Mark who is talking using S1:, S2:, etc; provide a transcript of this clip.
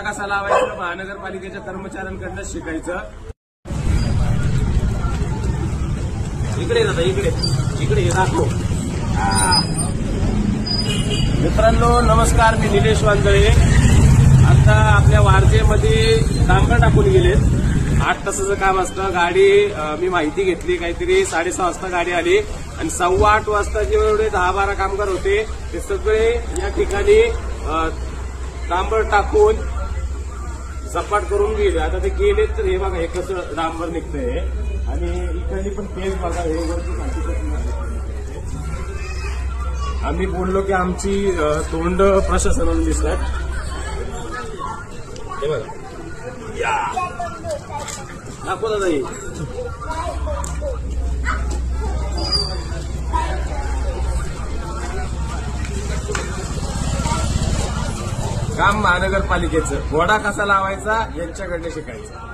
S1: कसा लावायचा महानगरपालिकेच्या कर्मचाऱ्यांकडनं शिकायचं। इकडे दादा इकडे दाखव। मित्रांनो नमस्कार, मी निलेश वांजळे। आता आपल्या वारजेमध्ये डांबर टाकून गेलेत। 8 तासाचं काम असतं। गाडी मी माहिती घेतली, काहीतरी 6:30 वाजता गाडी आली आणि 8:15 वाजता जेवढे 10-12 कामगार होते ते सगळे या ठिकाणी डांबर टाकून सपाट करून गेले। आता ते गेले तर हे बघा हे कसं डांबर निघतंय आणि इकडली पण पेज बघा, हे वरती आम्ही बोललो की आमची तोंड प्रशासनाने दिसतात। हे बघा या दाखव दादा हे काम महानगरपालिकेचं। घोडा कसा लावायचा यांच्याकडनं शिकायचं।